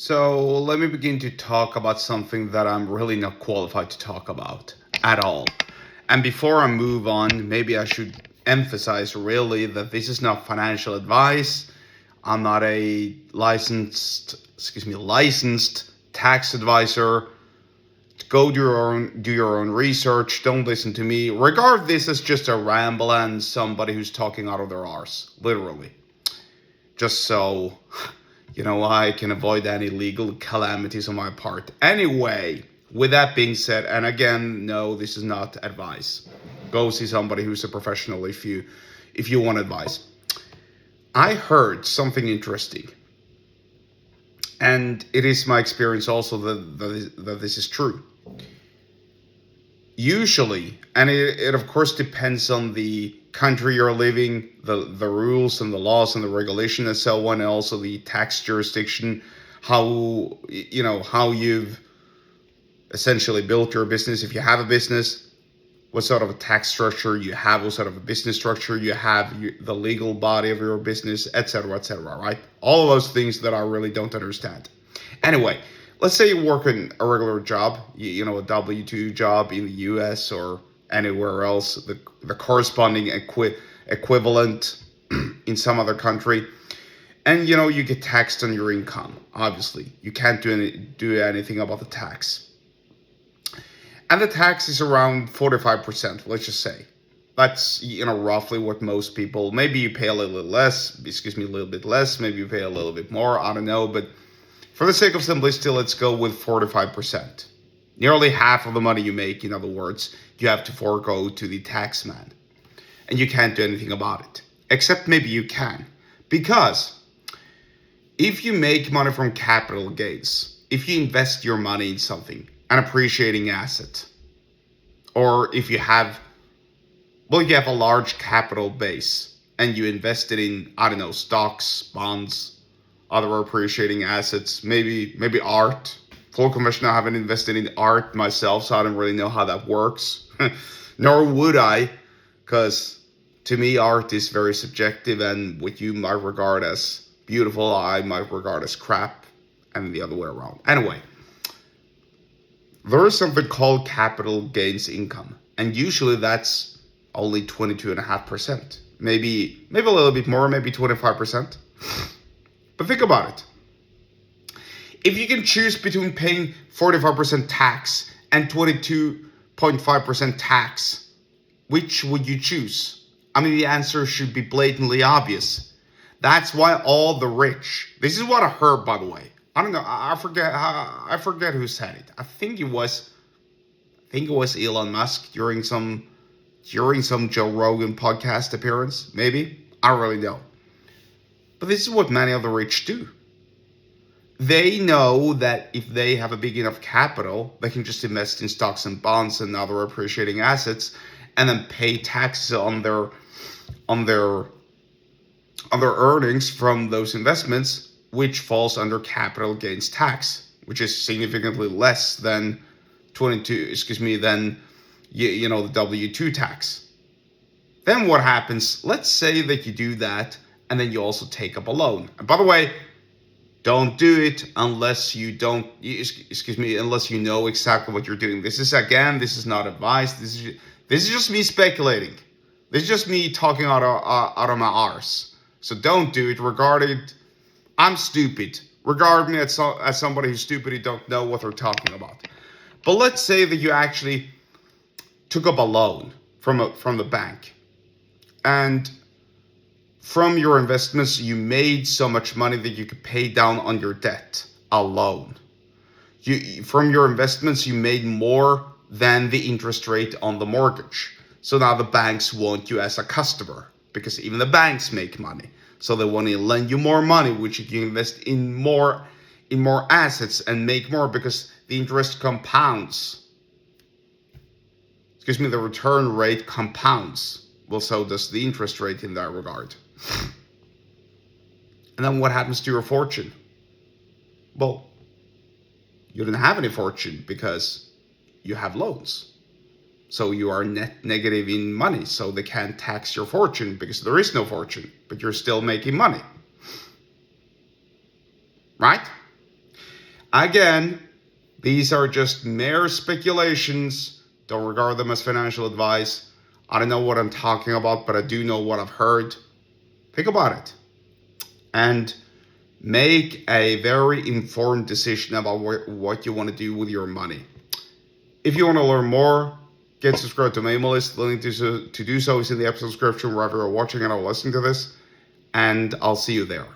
So let me begin to talk about something that I'm really not qualified to talk about at all. And before I move on, maybe I should emphasize really that this is not financial advice. I'm not a licensed tax advisor. Go do your own research. Don't listen to me. Regard this as just a ramble and somebody who's talking out of their arse, literally. Just so I can avoid any legal calamities on my part. Anyway, with that being said, and again, no, this is not advice. Go see somebody who's a professional if you want advice. I heard something interesting, and it is my experience also that this is true. Usually, and it of course depends on the country you're living, the rules and the laws and the regulation and so on, and also the tax jurisdiction, how you've essentially built your business. If you have a business, what sort of a tax structure you have, what sort of a business structure you have, the legal body of your business, etc., right? All of those things that I really don't understand. Anyway, let's say you work in a regular job, a W-2 job in the US or anywhere else, the corresponding equivalent in some other country. And you get taxed on your income. Obviously, you can't do anything about the tax. And the tax is around 45%, let's just say. That's roughly what most people, maybe you pay a little bit less, maybe you pay a little bit more, I don't know, but for the sake of simplicity, let's go with 45%. Nearly half of the money you make, in other words, you have to forego to the tax man. And you can't do anything about it. Except maybe you can. Because if you make money from capital gains, if you invest your money in something, an appreciating asset, or if you have a large capital base and you invest it in, I don't know, stocks, bonds, other appreciating assets, maybe art. Full confession, I haven't invested in art myself, so I don't really know how that works. Nor would I, because to me, art is very subjective, and what you might regard as beautiful, I might regard as crap, and the other way around. Anyway, there is something called capital gains income, and usually that's only 22.5%. Maybe a little bit more, maybe 25%. But think about it. If you can choose between paying 45% tax and 22.5% tax, which would you choose? I mean, the answer should be blatantly obvious. That's why all the rich, this is what I heard, by the way. I don't know, I forget who said it. I think it was Elon Musk during some Joe Rogan podcast appearance, maybe. I don't really know. But this is what many of the rich do. They know that if they have a big enough capital, they can just invest in stocks and bonds and other appreciating assets, and then pay taxes on their earnings from those investments, which falls under capital gains tax, which is significantly less than the W-2 tax. Then what happens? Let's say that you do that, and then you also take up a loan. And by the way, don't do it unless you know exactly what you're doing. This is not advice. This is just me speculating. This is just me talking out of my arse. So don't do it. I'm stupid. Regard me as somebody who's stupid who don't know what they're talking about. But let's say that you actually took up a loan from the bank, and from your investments, you made so much money that you could pay down on your debt alone. From your investments, you made more than the interest rate on the mortgage. So now the banks want you as a customer, because even the banks make money. So they want to lend you more money, which you can invest in more assets and make more, because the interest compounds. The return rate compounds. Well, so does the interest rate in that regard. And then what happens to your fortune? Well, you don't have any fortune because you have loans. So you are net negative in money. So they can't tax your fortune because there is no fortune, but you're still making money. Right? Again, these are just mere speculations. Don't regard them as financial advice. I don't know what I'm talking about, but I do know what I've heard. Think about it and make a very informed decision about what you want to do with your money. If you want to learn more, get subscribed to my email list. The link to do so is in the episode description wherever you're watching and or listening to this. And I'll see you there.